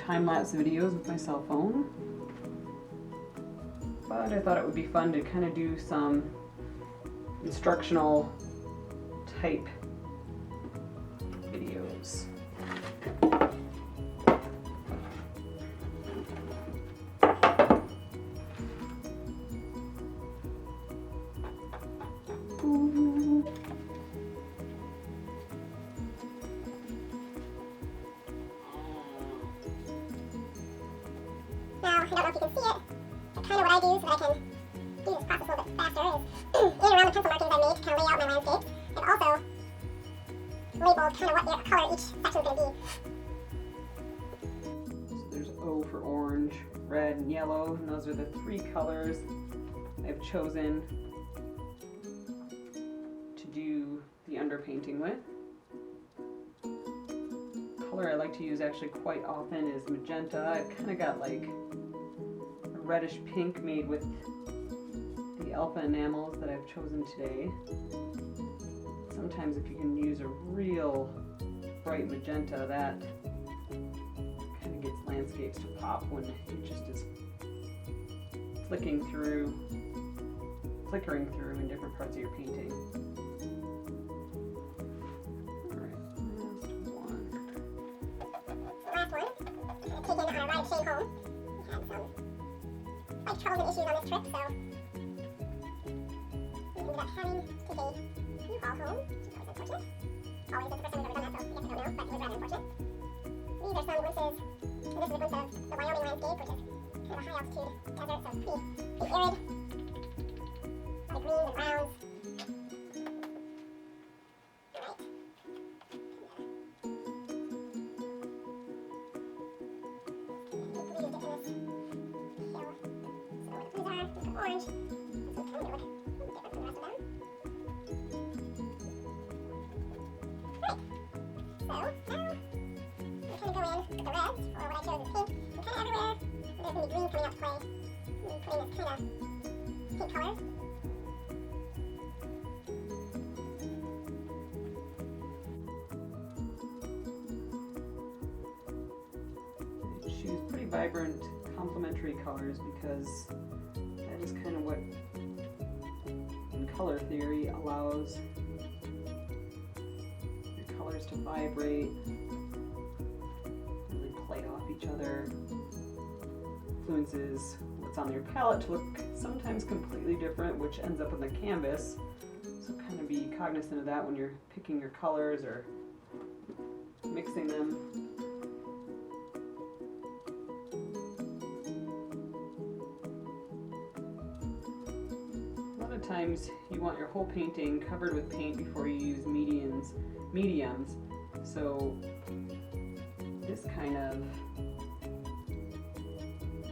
time-lapse videos with my cell phone, but I thought it would be fun to kind of do some instructional type videos. Now, I don't know if you can see it, but kind of what I do so that I can do this process a little bit faster is in and around the pencil markings I made to kind of lay out my landscapes, and also label kind of what color each section is going to be. So there's O for orange, red, and yellow, and those are the three colors I've chosen to do the underpainting with. Color I like to use actually quite often is magenta. I've kind of got like a reddish pink made with the alpha enamels that I've chosen today. Sometimes if you can use a real bright magenta, that kind of gets landscapes to pop when it just is flickering through in different parts of your painting. Taken on a ride chain home. We had some like troubles and issues on this trip, so we ended up having to take a U-Haul home, which is always unfortunate. Always, that's the first time we've ever done that, so I guess I don't know, but it was rather unfortunate. These are some glimpses, and this is a glimpse of the Wyoming landscape, which is kind of a high altitude desert, so it's pretty arid. A lot of greens and browns. Orange. So it kind of look different from the rest of them. Right. So now we kind of go in with the reds, or what I chose is pink, and kind of everywhere there's going to be green coming out to play. I'm putting this kind of pink color. I choose pretty vibrant complementary colors because that is kind of what, in color theory, allows your colors to vibrate, really play off each other, influences what's on your palette to look sometimes completely different, which ends up on the canvas. So kind of be cognizant of that when you're picking your colors or mixing them. Times you want your whole painting covered with paint before you use mediums, so this kind of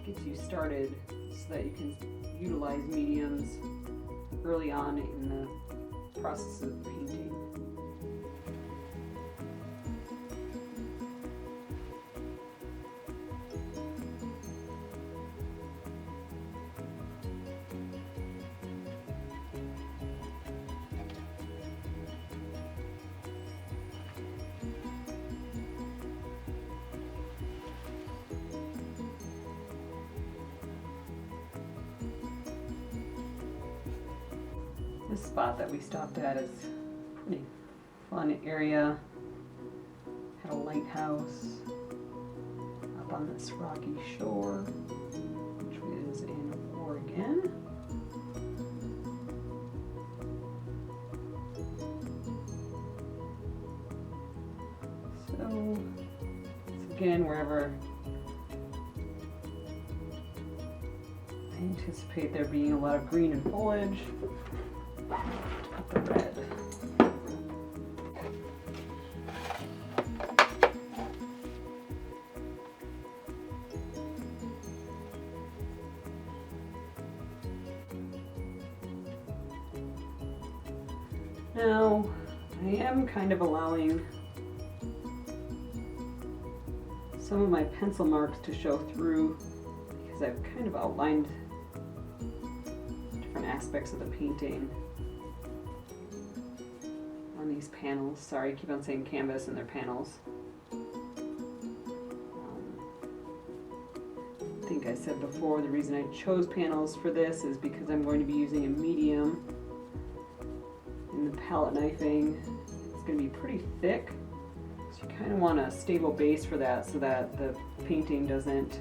gets you started so that you can utilize mediums early on in the process of painting. This spot that we stopped at is a pretty fun area. Had a lighthouse up on this rocky shore, which is in Oregon. So, again, wherever I anticipate there being a lot of green and foliage, put the red. Now, I am kind of allowing some of my pencil marks to show through because I've kind of outlined different aspects of the painting on these panels. Sorry, I keep on saying canvas and they're panels. think I said before, the reason I chose panels for this is because I'm going to be using a medium in the palette knifing. It's going to be pretty thick, so you kind of want a stable base for that so that the painting doesn't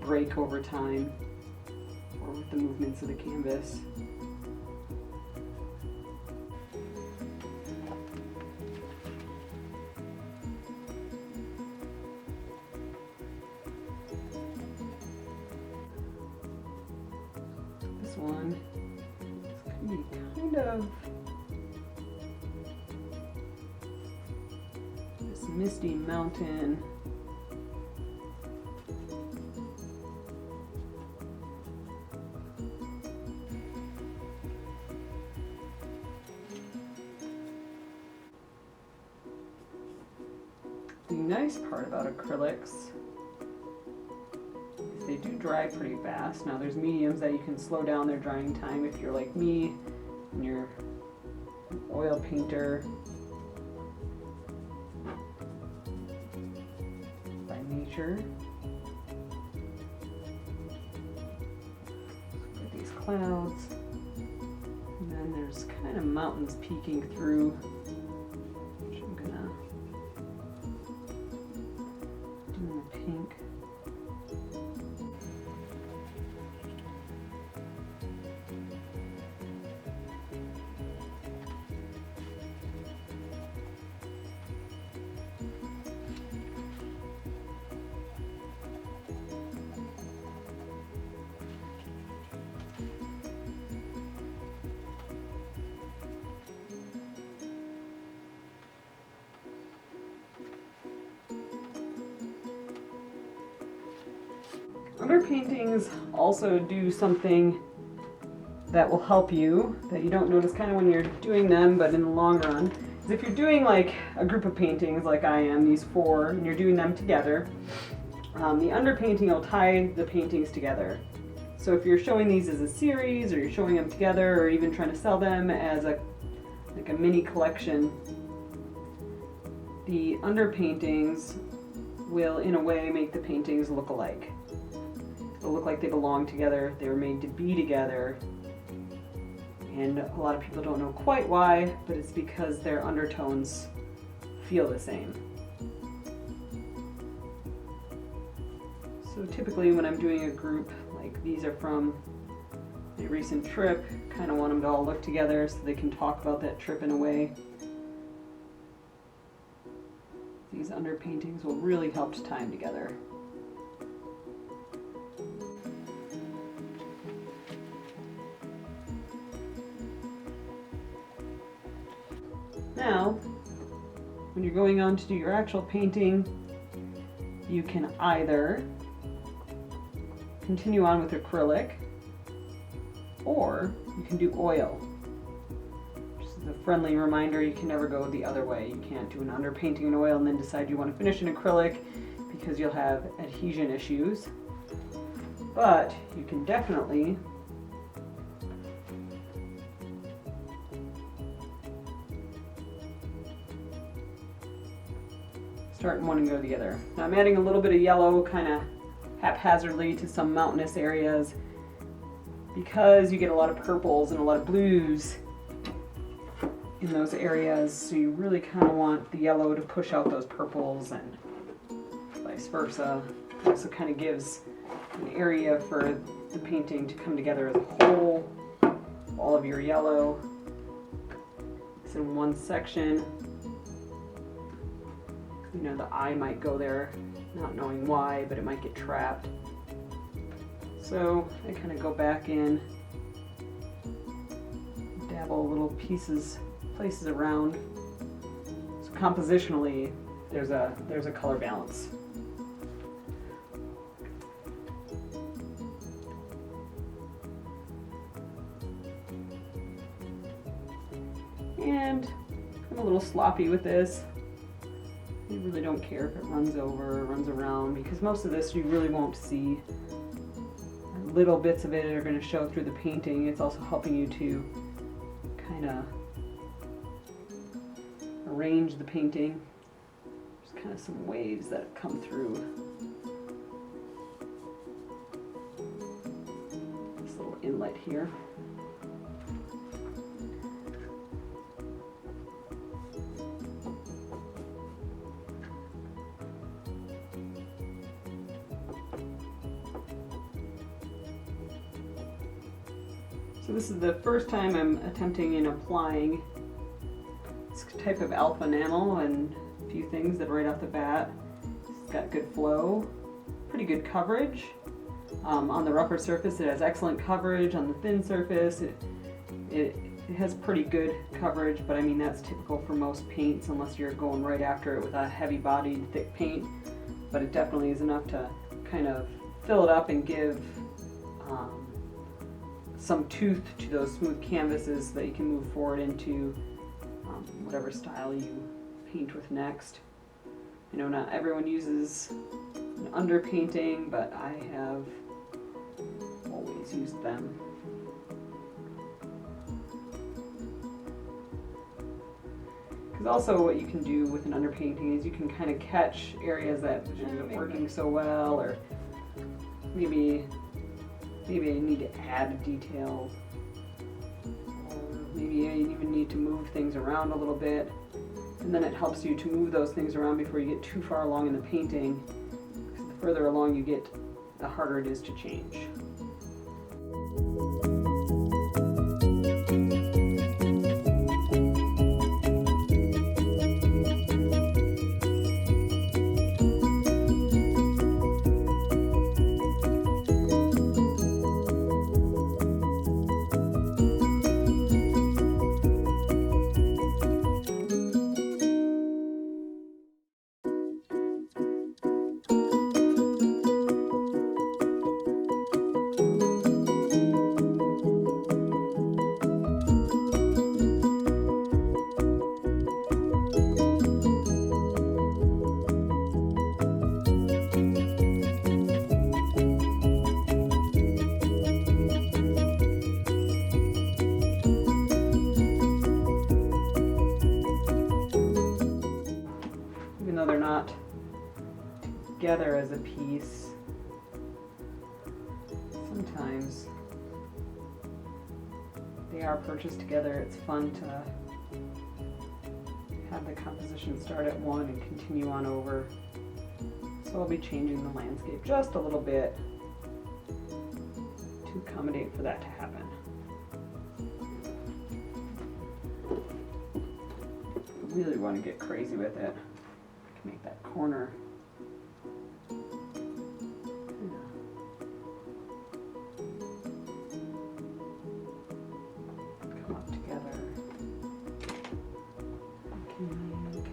break over time or with the movements of the canvas. This one is going to be kind of this misty mountain. The nice part about acrylics is they do dry pretty fast. Now there's mediums that you can slow down their drying time if you're like me and you're an oil painter by nature. Get these clouds, and then there's kind of mountains peeking through. Pink. Underpaintings also do something that will help you that you don't notice kind of when you're doing them, but in the long run, is if you're doing like a group of paintings like I am, these 4, and you're doing them together, the underpainting will tie the paintings together. So if you're showing these as a series, or you're showing them together, or even trying to sell them as a mini collection, the underpaintings will in a way make the paintings look alike. They'll look like they belong together, they were made to be together, and a lot of people don't know quite why, but it's because their undertones feel the same. So typically when I'm doing a group, like these are from a recent trip, kind of want them to all look together so they can talk about that trip in a way. These underpaintings will really help to tie them together. Now, when you're going on to do your actual painting, you can either continue on with acrylic, or you can do oil. Just as a friendly reminder, you can never go the other way. You can't do an underpainting in oil and then decide you want to finish in acrylic because you'll have adhesion issues. But you can definitely start in one and go together. Now I'm adding a little bit of yellow kind of haphazardly to some mountainous areas because you get a lot of purples and a lot of blues in those areas, so you really kind of want the yellow to push out those purples and vice versa. It also kind of gives an area for the painting to come together as a whole. All of your yellow is in one section. You know, the eye might go there, not knowing why, but it might get trapped. So I kind of go back in, dabble little places around. So compositionally, there's a color balance. And I'm a little sloppy with this. You really don't care if it runs over or runs around, because most of this you really won't see. Little bits of it are going to show through the painting. It's also helping you to kind of arrange the painting. There's kind of some waves that come through. here. So this is the first time I'm attempting and applying this type of alpha enamel, and a few things that right off the bat, it's got good flow, pretty good coverage. On the rougher surface it has excellent coverage. On the thin surface it has pretty good coverage, but I mean that's typical for most paints unless you're going right after it with a heavy bodied thick paint. But it definitely is enough to kind of fill it up and give some tooth to those smooth canvases so that you can move forward into whatever style you paint with next. I know not everyone uses an underpainting, but I have always used them. Because also what you can do with an underpainting is you can kind of catch areas that aren't working so well, or maybe I need to add a detail, or maybe I even need to move things around a little bit, and then it helps you to move those things around before you get too far along in the painting, because the further along you get, the harder it is to change. Even though they're not together as a piece, sometimes they are purchased together. It's fun to have the composition start at one and continue on over. So I'll be changing the landscape just a little bit to accommodate for that to happen. I really want to get crazy with it. Make that corner come up together. I can make,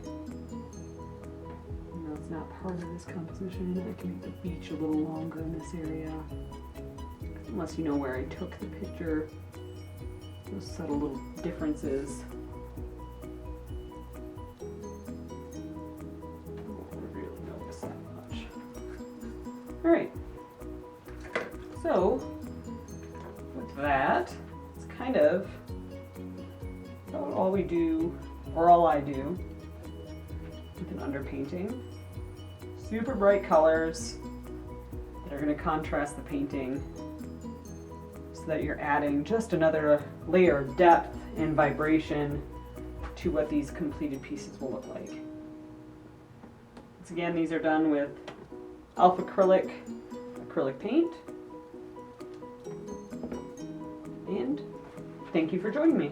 even though it's not part of this composition, I can make the beach a little longer in this area. Unless you know where I took the picture, those subtle little differences. Alright, so with that, it's kind of about all we do, or all I do, with an underpainting. Super bright colors that are going to contrast the painting so that you're adding just another layer of depth and vibration to what these completed pieces will look like. Once again, these are done with ALPHAKRYLIC acrylic paint. And thank you for joining me.